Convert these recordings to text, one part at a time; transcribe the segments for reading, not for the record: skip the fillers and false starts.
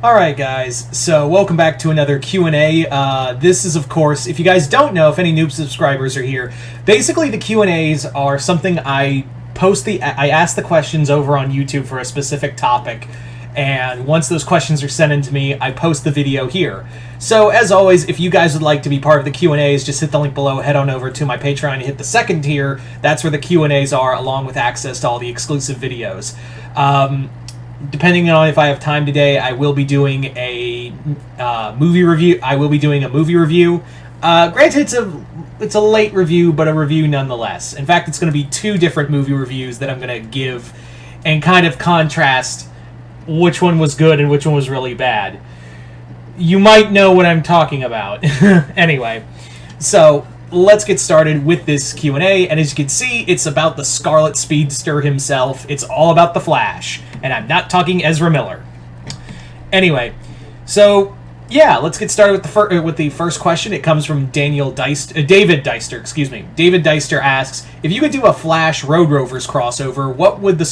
Alright guys, so welcome back to another Q&A. This is, of course, if you guys don't know, if any noob subscribers are here, basically the Q&As are something I ask the questions over on YouTube for a specific topic, and once those questions are sent in to me, I post the video here. So, as always, if you guys would like to be part of the Q&As, just hit the link below, head on over to my Patreon and hit the second tier. That's where the Q&As are, along with access to all the exclusive videos. Depending on if I have time today, I will be doing a movie review. Granted, it's a late review, but a review nonetheless. In fact, it's going to be two different movie reviews that I'm going to give and kind of contrast which one was good and which one was really bad. You might know what I'm talking about. Anyway, so let's get started with this Q&A, and as you can see, it's about the Scarlet Speedster himself. It's all about the Flash, and I'm not talking Ezra Miller. Anyway, so yeah, let's get started with the first question. It comes from David Deister. Excuse me. David Deister asks, if you could do a Flash Road Rovers crossover, what would be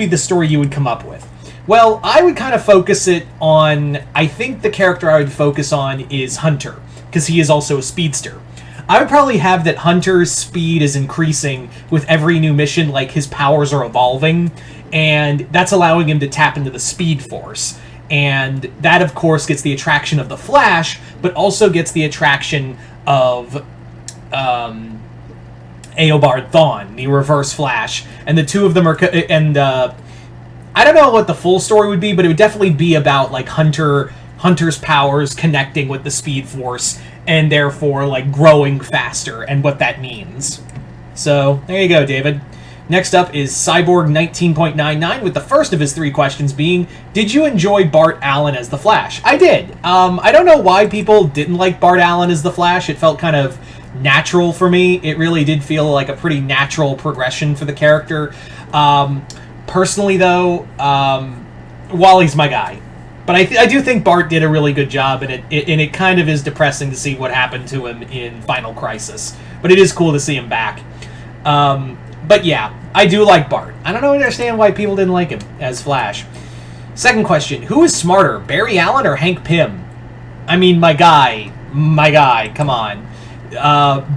the story you would come up with? Well, I would kind of focus it on, I think the character I would focus on is Hunter, because he is also a speedster. I would probably have that Hunter's speed is increasing with every new mission, like his powers are evolving, and that's allowing him to tap into the Speed Force. And that, of course, gets the attraction of the Flash, but also gets the attraction of Eobard Thawne, the Reverse Flash, and the two of them are... I don't know what the full story would be, but it would definitely be about, like, Hunter's powers connecting with the Speed Force, and therefore, like, growing faster, and what that means. So, there you go, David. Next up is Cyborg19.99, with the first of his three questions being, did you enjoy Bart Allen as the Flash? I did. I don't know why people didn't like Bart Allen as the Flash. It felt kind of natural for me. It really did feel like a pretty natural progression for the character. Personally, though, Wally's my guy. But I do think Bart did a really good job, and it kind of is depressing to see what happened to him in Final Crisis. But it is cool to see him back. But yeah, I do like Bart. I don't understand why people didn't like him as Flash. Second question, who is smarter, Barry Allen or Hank Pym? I mean, my guy, come on.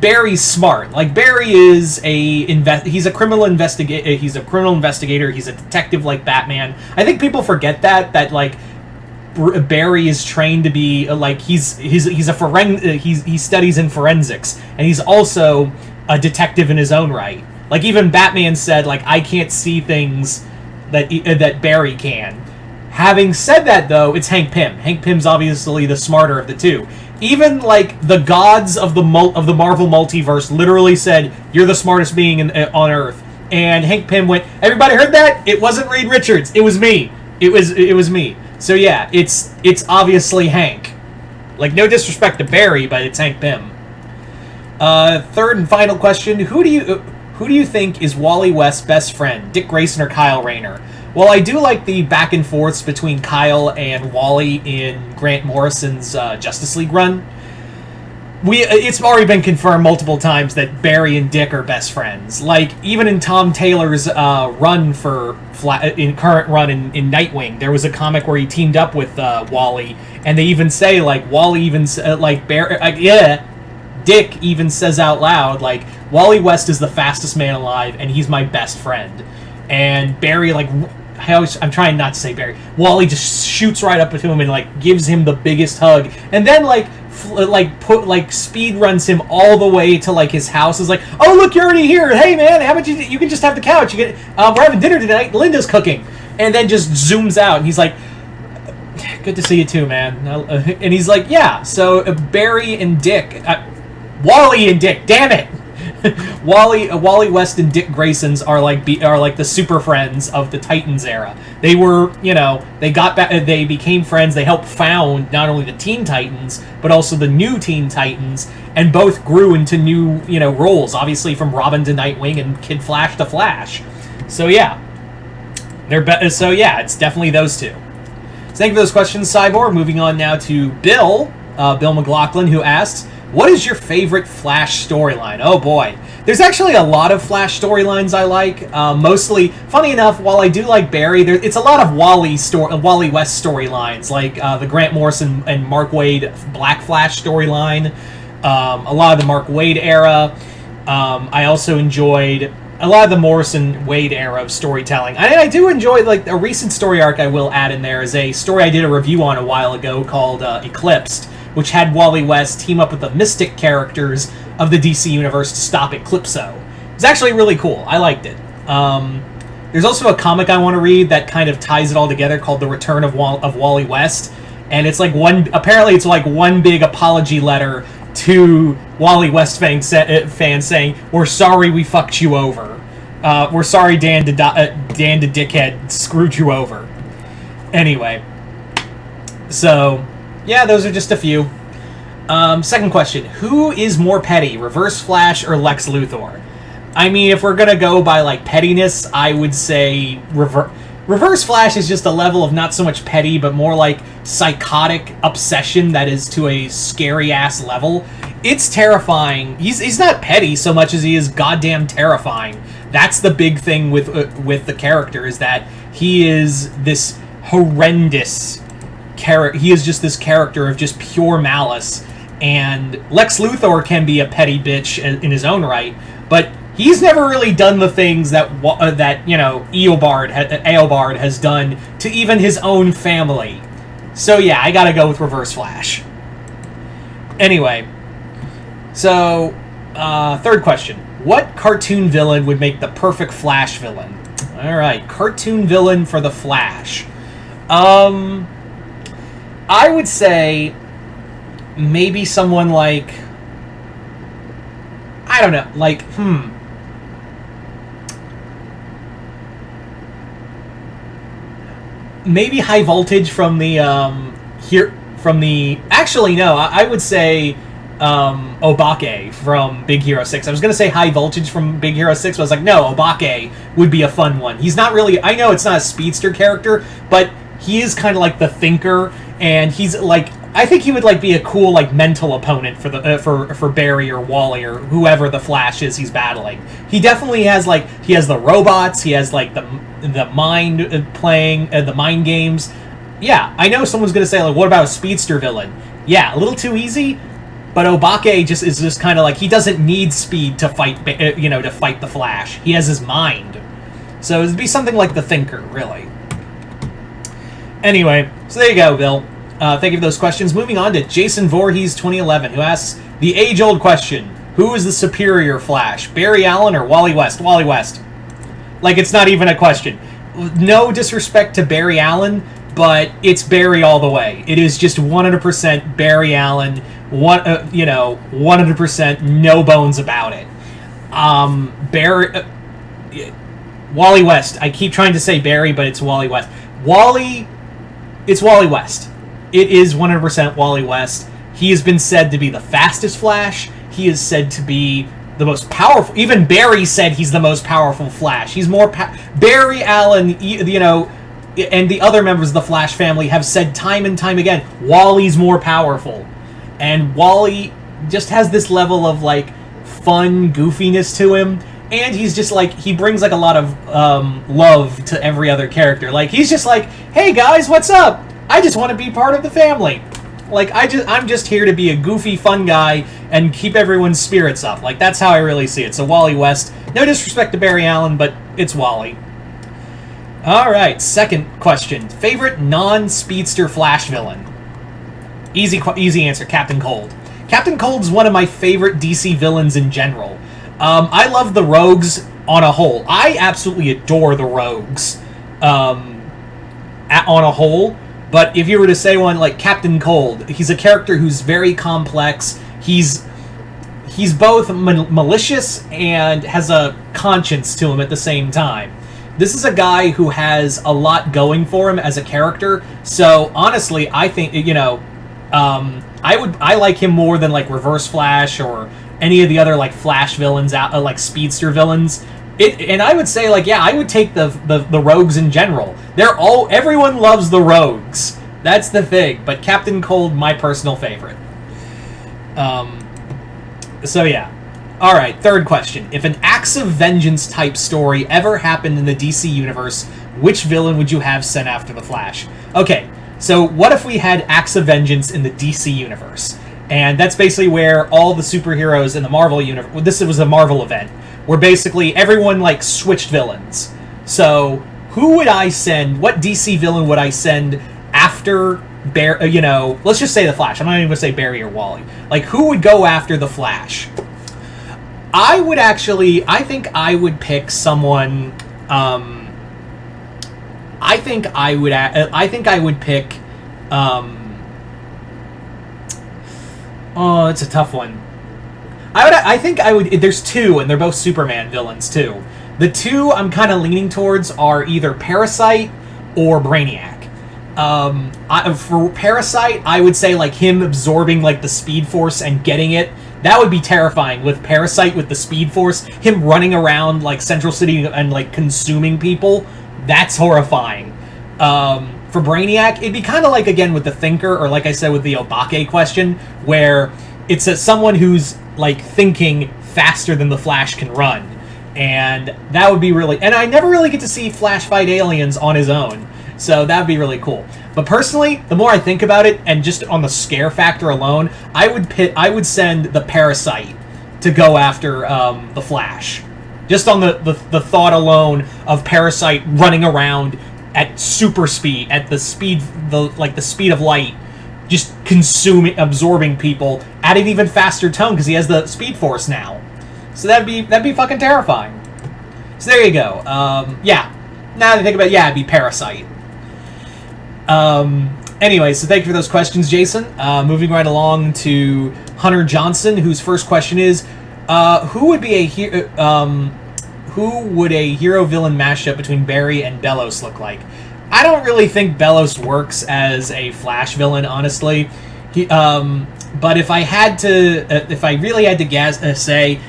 Barry's smart. Like, Barry is he's a criminal investigator, he's a detective like Batman. I think people forget that like Barry is trained to be like he studies in forensics, and he's also a detective in his own right. Like, even Batman said, like, I can't see things that Barry can. Having said that, though, it's Hank Pym. Hank Pym's obviously the smarter of the two. Even, like, the gods of the Marvel multiverse literally said, you're the smartest being on Earth. And Hank Pym went, everybody heard that? It wasn't Reed Richards. It was me. It was me. So, yeah, it's obviously Hank. Like, no disrespect to Barry, but it's Hank Pym. Third and final question, who do you think is Wally West's best friend, Dick Grayson or Kyle Rayner? Well, I do like the back and forths between Kyle and Wally in Grant Morrison's Justice League run. It's already been confirmed multiple times that Barry and Dick are best friends. Like, even in Tom Taylor's current run in Nightwing, there was a comic where he teamed up with Wally, and they even say, like, Dick even says out loud, like, Wally West is the fastest man alive, and he's my best friend. And Barry, like, I'm trying not to say Barry. Wally just shoots right up to him and, like, gives him the biggest hug, and then, speed runs him all the way to, like, his house. Is like, oh, look, you're already here. Hey, man, how about you can just have the couch. We're having dinner tonight. Linda's cooking. And then just zooms out, and he's like, good to see you too, man. And he's like, yeah. So Barry and Dick, Wally and Dick, damn it. Wally West and Dick Grayson's are like the super friends of the Titans era. They were, they got back, they became friends. They helped found not only the Teen Titans but also the new Teen Titans, and both grew into new, roles. Obviously, from Robin to Nightwing and Kid Flash to Flash. So yeah, it's definitely those two. So thank you for those questions, Cyborg. Moving on now to Bill McLaughlin, who asks, What is your favorite Flash storyline? Oh boy. There's actually a lot of Flash storylines I like. Mostly, funny enough, while I do like Barry, it's a lot of Wally West storylines, like the Grant Morrison and Mark Waid Black Flash storyline. A lot of the Mark Waid era. I also enjoyed a lot of the Morrison Waid era of storytelling. I do enjoy, like, a recent story arc I will add in there is a story I did a review on a while ago called Eclipsed, which had Wally West team up with the Mystic characters of the DC Universe to stop Eclipso. It's actually really cool. I liked it. There's also a comic I want to read that kind of ties it all together called The Return of Wally West, and it's like apparently it's like one big apology letter to Wally West fans saying, "We're sorry we fucked you over. We're sorry Dan to Dickhead screwed you over." Anyway, so yeah, those are just a few. Second question: who is more petty, Reverse Flash or Lex Luthor? I mean, if we're gonna go by like pettiness, I would say Reverse Flash is just a level of not so much petty, but more like psychotic obsession that is to a scary-ass level. It's terrifying. He's not petty so much as he is goddamn terrifying. That's the big thing with the character, is that he is this horrendous character. He is just this character of just pure malice. And Lex Luthor can be a petty bitch in his own right, but he's never really done the things that Eobard has done to even his own family. So yeah, I gotta go with Reverse Flash. Anyway, so third question: what cartoon villain would make the perfect Flash villain? All right, cartoon villain for the Flash. I would say maybe someone like, I don't know, like maybe High Voltage from the actually no, I would say Obake from Big Hero 6. I was gonna say High Voltage from Big Hero 6, but I was like, no, Obake would be a fun one. He's not really, I know it's not a speedster character, but he is kind of like the thinker, and he's like, I think he would like be a cool like mental opponent for the for Barry or Wally or whoever the Flash is he's battling. He definitely has like, he has the robots, he has like the mind playing the mind games. Yeah, I know someone's gonna say like, what about a speedster villain? Yeah, a little too easy. But Obake is just kind of like, he doesn't need speed to fight to fight the Flash. He has his mind. So it'd be something like the Thinker, really. Anyway, so there you go, Bill. Thank you for those questions. Moving on to Jason Voorhees 2011, who asks the age-old question: who is the superior Flash, Barry Allen or Wally West? Wally West. Like, it's not even a question. No disrespect to Barry Allen, but it's Barry all the way. It is just 100% Barry Allen. 100%, no bones about it. Wally West. I keep trying to say Barry, but it's Wally West. It's Wally West. It is 100% Wally West. He has been said to be the fastest Flash. He is said to be the most powerful. Even Barry said he's the most powerful Flash. He's more Barry Allen, and the other members of the Flash family have said time and time again, Wally's more powerful. And Wally just has this level of like fun goofiness to him, and he's just like, he brings like a lot of love to every other character. Like, he's just like, hey guys, what's up? I just want to be part of the family. Like, I'm just here to be a goofy, fun guy and keep everyone's spirits up. Like, that's how I really see it. So Wally West. No disrespect to Barry Allen, but it's Wally. All right, second question: favorite non-speedster Flash villain? Easy answer, Captain Cold. Captain Cold's one of my favorite DC villains in general. I love the Rogues on a whole. I absolutely adore the Rogues on a whole. But if you were to say one like Captain Cold, he's a character who's very complex. He's both malicious and has a conscience to him at the same time. This is a guy who has a lot going for him as a character. So honestly, I think, I like him more than like Reverse Flash or any of the other like Flash villains out, like speedster villains. And I would say, like, yeah, I would take the Rogues in general. Everyone loves the Rogues. That's the thing. But Captain Cold, my personal favorite. So yeah. Alright, third question. If an Acts of Vengeance type story ever happened in the DC universe, which villain would you have sent after the Flash? Okay, so what if we had Acts of Vengeance in the DC universe? And that's basically where all the superheroes in the Marvel universe... This was a Marvel event, where basically everyone, like, switched villains. So, who would I send... What DC villain would I send after... let's just say the Flash. I'm not even going to say Barry or Wally. Like, who would go after the Flash? I think I would pick someone. I think I would pick. Oh, it's a tough one. I think I would. There's two, and they're both Superman villains too. The two I'm kind of leaning towards are either Parasite or Brainiac. For Parasite, I would say like him absorbing like the Speed Force and getting it. That would be terrifying with Parasite with the Speed Force. Him running around like Central City and like consuming people. That's horrifying. For Brainiac, it'd be kind of like again with the Thinker, or like I said with the Obake question, where it's someone who's like thinking faster than the Flash can run. And that would be really... And I never really get to see Flash fight aliens on his own. So that would be really cool. But personally, the more I think about it, and just on the scare factor alone, I would send the Parasite to go after the Flash. Just on the thought alone of Parasite running around at super speed, at the speed of light, just absorbing people at an even faster tone because he has the Speed Force now. So that'd be fucking terrifying. So there you go. Yeah. Now that I think about it, yeah, it'd be Parasite. Anyway, so thank you for those questions, Jason. Moving right along to Hunter Johnson, whose first question is, who would a hero-villain mashup between Barry and Bellows look like? I don't really think Bellows works as a Flash villain, honestly. But if I really had to say,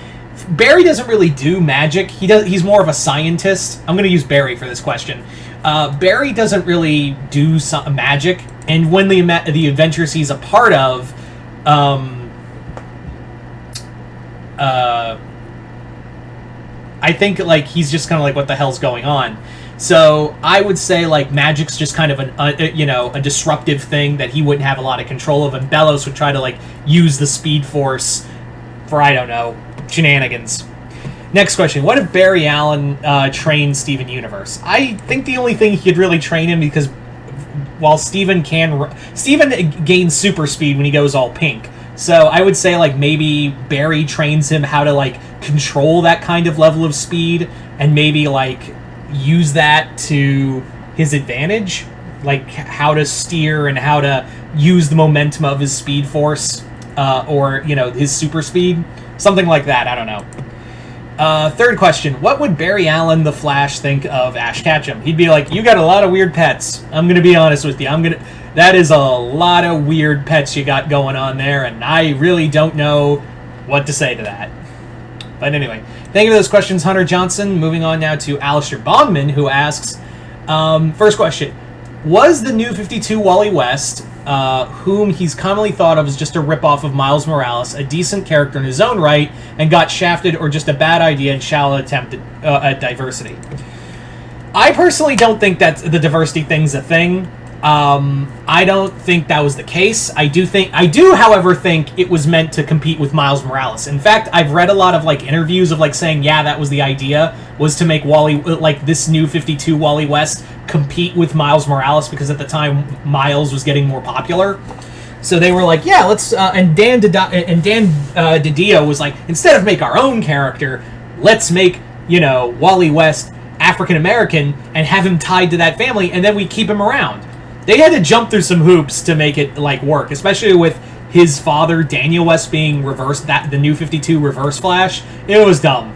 Barry doesn't really do magic. He's more of a scientist. I'm going to use Barry for this question. Barry doesn't really do magic, and when the adventures he's a part of, I think like he's just kind of like, what the hell's going on? So I would say like magic's just kind of a disruptive thing that he wouldn't have a lot of control of, and Bellows would try to like use the Speed Force for, I don't know, shenanigans. Next question. What if Barry Allen trained Steven Universe? I think the only thing he could really train him, because while Steven gains super speed when he goes all pink. So I would say like maybe Barry trains him how to like control that kind of level of speed, and maybe like use that to his advantage, like how to steer and how to use the momentum of his Speed Force, or his super speed, something like that. I don't know. Third question. What would Barry Allen, the Flash, think of Ash Ketchum? He'd be like, you got a lot of weird pets. I'm going to be honest with you. That is a lot of weird pets you got going on there, and I really don't know what to say to that. But anyway, thank you for those questions, Hunter Johnson. Moving on now to Alistair Bongman, who asks, first question, was the New 52 Wally West, whom he's commonly thought of as just a ripoff of Miles Morales, a decent character in his own right, and got shafted, or just a bad idea and shallow attempt at diversity? I personally don't think that the diversity thing's a thing. I don't think that was the case. I do, however, think it was meant to compete with Miles Morales. In fact, I've read a lot of like interviews of like saying, yeah, that was the idea, was to make Wally, like this New 52 Wally West, compete with Miles Morales, because at the time Miles was getting more popular. So they were like, yeah, let's. And Dan DiDio was like, instead of make our own character, let's make Wally West African American and have him tied to that family, and then we keep him around. They had to jump through some hoops to make it like work, especially with his father Daniel West being the New 52 Reverse Flash. It was dumb.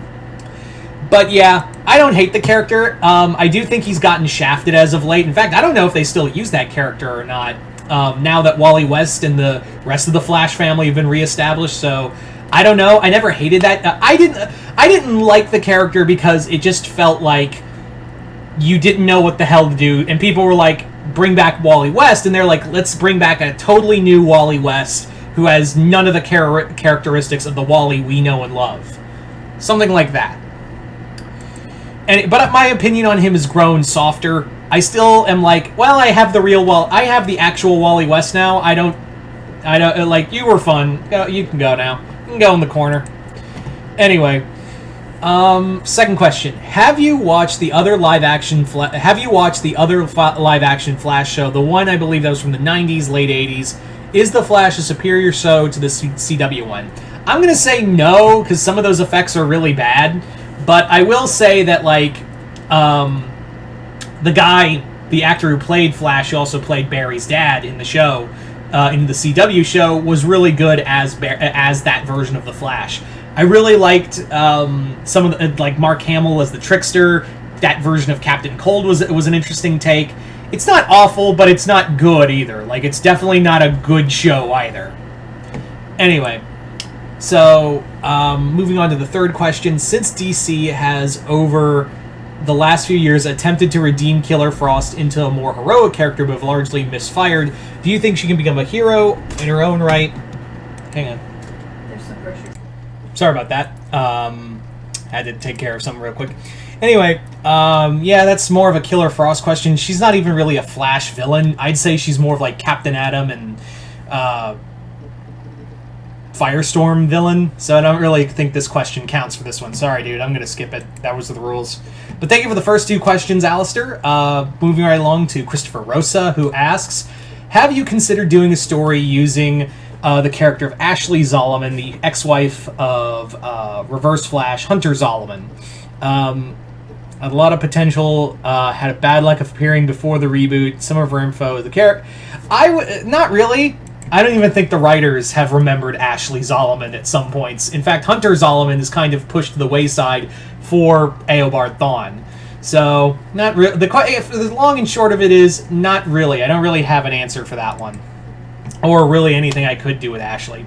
But yeah, I don't hate the character. I do think he's gotten shafted as of late. In fact, I don't know if they still use that character or not. Now that Wally West and the rest of the Flash family have been reestablished, so I don't know. I never hated that. I didn't like the character because it just felt like you didn't know what the hell to do, and people were like, bring back Wally West, and they're like, let's bring back a totally new Wally West who has none of the characteristics of the Wally we know and love. Something like that. But my opinion on him has grown softer. I still am like, well, I have the actual Wally West now. I don't, like, you were fun. You can go now. You can go in the corner. Anyway, second question: Have you watched the other live action Flash show? The one I believe that was from the '90s, late '80s. Is the Flash a superior show to the CW one? I'm gonna say no, because some of those effects are really bad. But I will say that, like, the actor who played Flash, who also played Barry's dad in the show, in the CW show, was really good as that version of the Flash. I really liked some of the, like, Mark Hamill as the Trickster. That version of Captain Cold was an interesting take. It's not awful, but it's not good either. Like, it's definitely not a good show either. Anyway. So, moving on to the third question. Since DC has, over the last few years, attempted to redeem Killer Frost into a more heroic character but have largely misfired, do you think she can become a hero in her own right? Hang on. There's some pressure. Sorry about that. Had to take care of something real quick. Anyway, yeah, that's more of a Killer Frost question. She's not even really a Flash villain. I'd say she's more of like Captain Atom and Firestorm villain, so I don't really think this question counts for this one. Sorry, dude, I'm going to skip it. That was the rules. But thank you for the first two questions, Alistair. Moving right along to Christopher Rosa, who asks, have you considered doing a story using the character of Ashley Zolomon, the ex-wife of Reverse Flash, Hunter Zolomon? Had a lot of potential, had a bad luck of appearing before the reboot. Some of her info, the character... not really. I don't even think the writers have remembered Ashley Zolomon at some points. In fact, Hunter Zolomon is kind of pushed to the wayside for Eobard Thawne. So, not really. The long and short of it is, not really. I don't really have an answer for that one. Or really anything I could do with Ashley.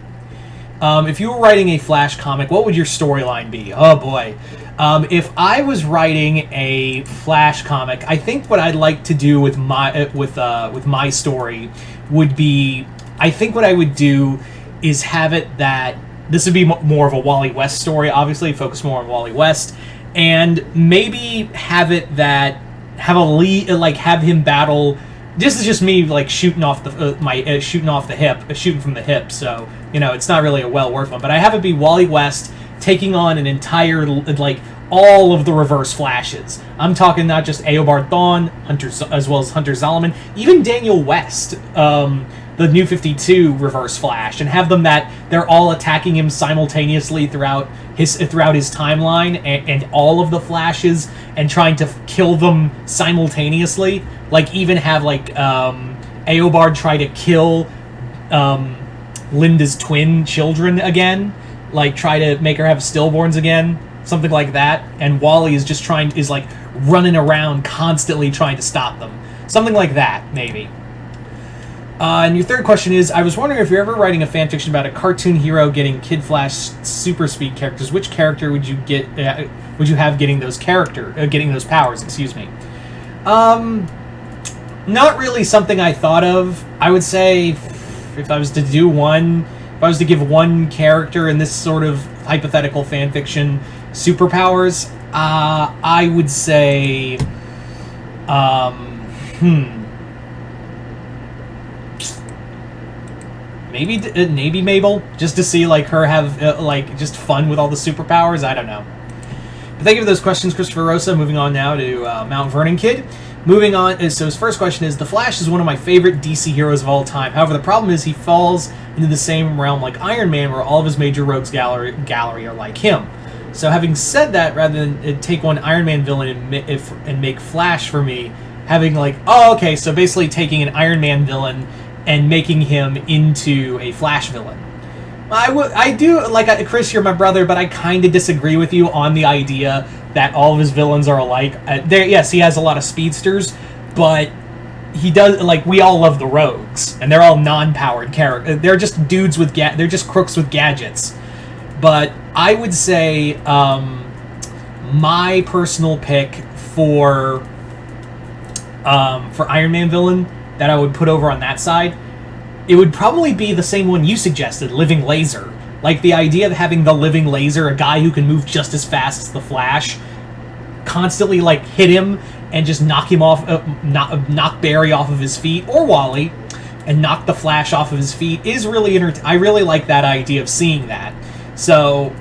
If you were writing a Flash comic, what would your storyline be? Oh boy. If I was writing a Flash comic, I think what I'd like to do with my story would be... I think what I would do is have it that... This would be more of a Wally West story, obviously, focus more on Wally West, and maybe have it that... have him battle... This is just me, like, shooting off the shooting from the hip, so, you know, it's not really a well-worked one, but I have it be Wally West taking on an entire, like, all of the Reverse Flashes. I'm talking not just Eobard Thawne, as well as Hunter Zolomon, even Daniel West, the New 52 Reverse Flash, and have them that they're all attacking him simultaneously throughout his timeline, and all of the Flashes, and trying to kill them simultaneously. Like, even have, like, Eobard try to kill Linda's twin children again. Like, try to make her have stillborns again. Something like that. And Wally is just running around constantly trying to stop them. Something like that, maybe. And your third question is, I was wondering if you're ever writing a fanfiction about a cartoon hero getting Kid Flash super speed characters, which character would you have getting those powers, excuse me. Not really something I thought of. I would say if I was to give one character in this sort of hypothetical fanfiction superpowers, I would say maybe Mabel, just to see, like, her have just fun with all the superpowers. I don't know. But thank you for those questions, Christopher Rosa. Moving on now to Mount Vernon Kid. Moving on, so his first question is, The Flash is one of my favorite DC heroes of all time. However, the problem is he falls into the same realm like Iron Man, where all of his major rogues gallery are like him. So having said that, rather than take one Iron Man villain and make Flash for me, having so basically taking an Iron Man villain and making him into a Flash villain. I do, Chris, you're my brother, but I kind of disagree with you on the idea that all of his villains are alike. Yes, he has a lot of speedsters, but he does, we all love the rogues, and they're all non-powered characters. They're just dudes with they're just crooks with gadgets. But I would say my personal pick for Iron Man villain that I would put over on that side it would probably be the same one you suggested, Living Laser. Like, the idea of having the Living Laser, a guy who can move just as fast as the Flash, constantly, like, hit him and just knock him off, knock Barry off of his feet, or Wally, and knock the Flash off of his feet, is really I really like that idea of seeing that. So,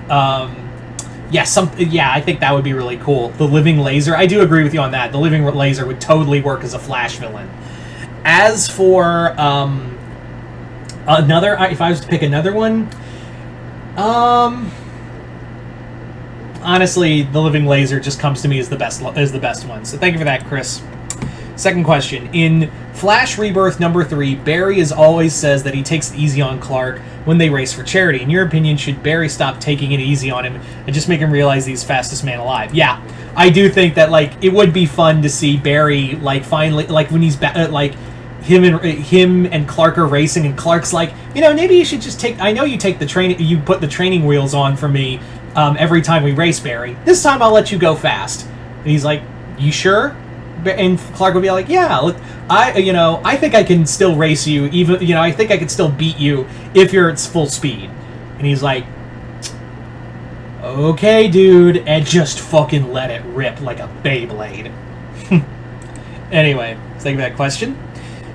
yeah, I think that would be really cool. The Living Laser, I do agree with you on that. The Living Laser would totally work as a Flash villain. As for, another, if I was to pick another one, honestly, the Living Laser just comes to me as the best one. So thank you for that, Chris. Second question. In Flash Rebirth number 3, Barry always says that he takes it easy on Clark when they race for charity. In your opinion, should Barry stop taking it easy on him and just make him realize he's fastest man alive? Yeah, I do think that, like, it would be fun to see Barry, like, finally, like, when he's like, him and Clark are racing, and Clark's like, maybe you should just I know you take the training, you put the training wheels on for me every time we race, Barry. This time I'll let you go fast. And he's like, you sure? And Clark would be like, yeah, I think I can still race you, even, I think I could still beat you if you're at full speed. And he's like, okay, dude, and just fucking let it rip like a Beyblade. Anyway, thank you for that question.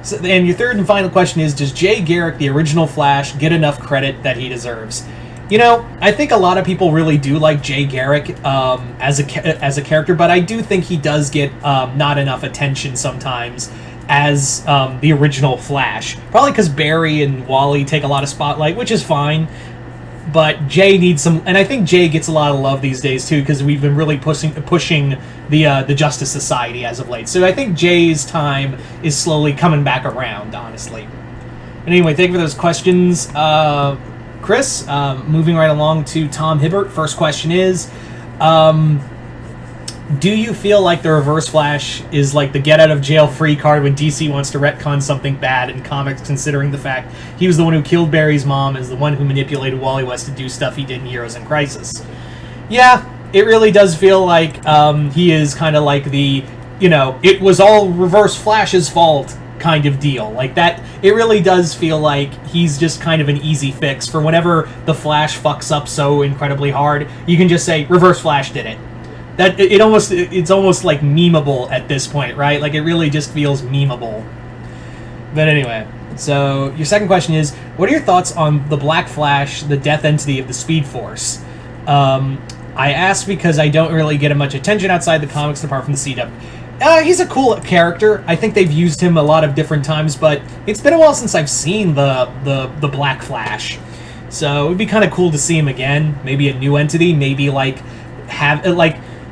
So, and your third and final question is, does Jay Garrick, the original Flash, get enough credit that he deserves? I think a lot of people really do like Jay Garrick as a character, but I do think he does get not enough attention sometimes as the original Flash. Probably because Barry and Wally take a lot of spotlight, which is fine. But Jay needs some, and I think Jay gets a lot of love these days too, because we've been really pushing the Justice Society as of late. So I think Jay's time is slowly coming back around, honestly. And anyway, thank you for those questions. Chris, moving right along to Tom Hibbert. First question is, do you feel like the Reverse Flash is like the get-out-of-jail-free card when DC wants to retcon something bad in comics, considering the fact he was the one who killed Barry's mom, is the one who manipulated Wally West to do stuff he did in Heroes in Crisis? Yeah, it really does feel like he is kind of like the, it was all Reverse Flash's fault kind of deal. Like that, it really does feel like he's just kind of an easy fix for whenever the Flash fucks up so incredibly hard. You can just say, Reverse Flash did it. That it's almost like memeable at this point, right? Like, it really just feels memeable. But anyway, so your second question is, what are your thoughts on the Black Flash, the death entity of the Speed Force? I ask because I don't really get much attention outside the comics apart from the CW. He's a cool character. I think they've used him a lot of different times, but it's been a while since I've seen the Black Flash. So it would be kind of cool to see him again. Maybe a new entity. Maybe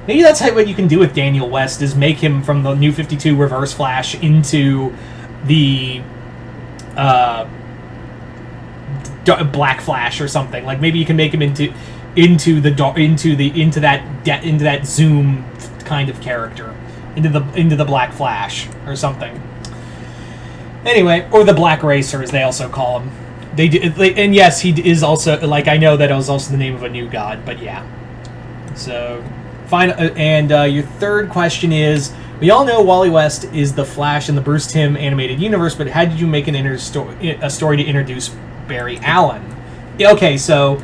maybe that's what you can do with Daniel West, is make him from the New 52 Reverse Flash into the Black Flash or something. Like, maybe you can make him into that Zoom kind of character, into the Black Flash or something. Anyway, or the Black Racer, as they also call him. And yes, he is also, like, I know that it was also the name of a new god, but yeah. So, fine. And your third question is, we all know Wally West is the Flash in the Bruce Timm animated universe, but how did you make a story to introduce Barry Allen? Okay, so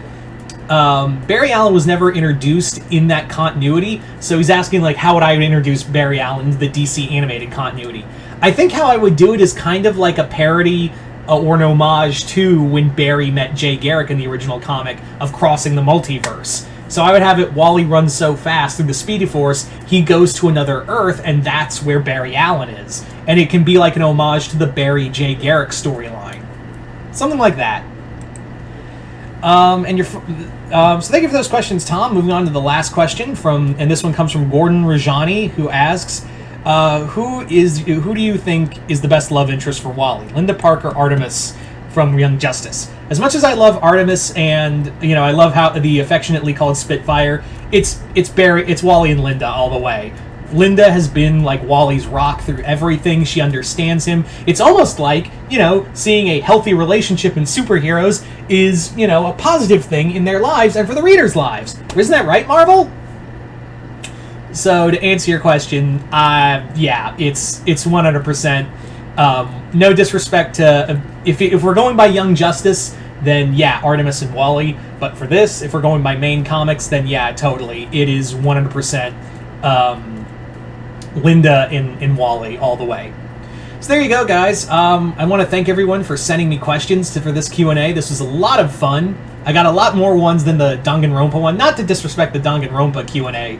Barry Allen was never introduced in that continuity, so he's asking, like, how would I introduce Barry Allen into the DC animated continuity? I think how I would do it is kind of like a parody or an homage to when Barry met Jay Garrick in the original comic of crossing the multiverse. So I would have it, Wally runs so fast through the Speedy Force, he goes to another Earth, and that's where Barry Allen is. And it can be like an homage to the Barry Jay Garrick storyline. Something like that. So thank you for those questions, Tom. Moving on to the last question, and this one comes from Gordon Rajani, who asks, who do you think is the best love interest for Wally? Linda Park or Artemis from Young Justice? As much as I love Artemis, and I love how the affectionately called Spitfire, it's Wally and Linda all the way. Linda has been like Wally's rock through everything. She understands him. It's almost like, seeing a healthy relationship in superheroes is, a positive thing in their lives and for the readers' lives. Isn't that right, Marvel? So to answer your question, yeah, it's 100%. No disrespect to if we're going by Young Justice, then yeah, Artemis and Wally. But for this, if we're going by main comics, then yeah, totally, it is 100% Linda in Wally all the way. So there you go, guys. I want to thank everyone for sending me questions for this Q&A. This was a lot of fun. I got a lot more ones than the Danganronpa one. Not to disrespect the Danganronpa Q&A,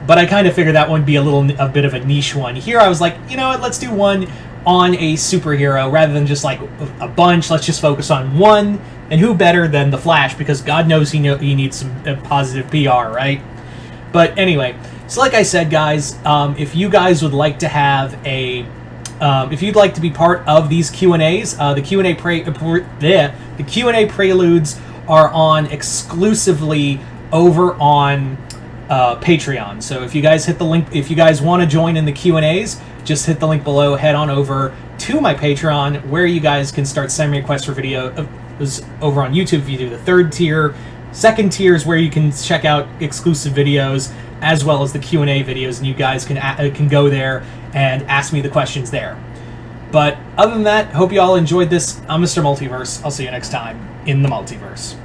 but I kind of figured that one would be a bit of a niche one. Here I was like, you know what, let's do one on a superhero rather than just like a bunch. Let's just focus on one, and who better than the Flash, because God knows he needs some positive PR, right? But anyway, so like I said, guys, if you guys would like to have a if you'd like to be part of these Q&As, the Q&A preludes are on exclusively over on Patreon. So if you guys hit the link, if you guys want to join in the Q&As, just hit the link below, head on over to my Patreon, where you guys can start sending me requests for videos over on YouTube if you do the third tier. Second tier is where you can check out exclusive videos as well as the Q&A videos, and you guys can go there and ask me the questions there. But other than that, hope you all enjoyed this. I'm Mr. Multiverse. I'll see you next time in the Multiverse.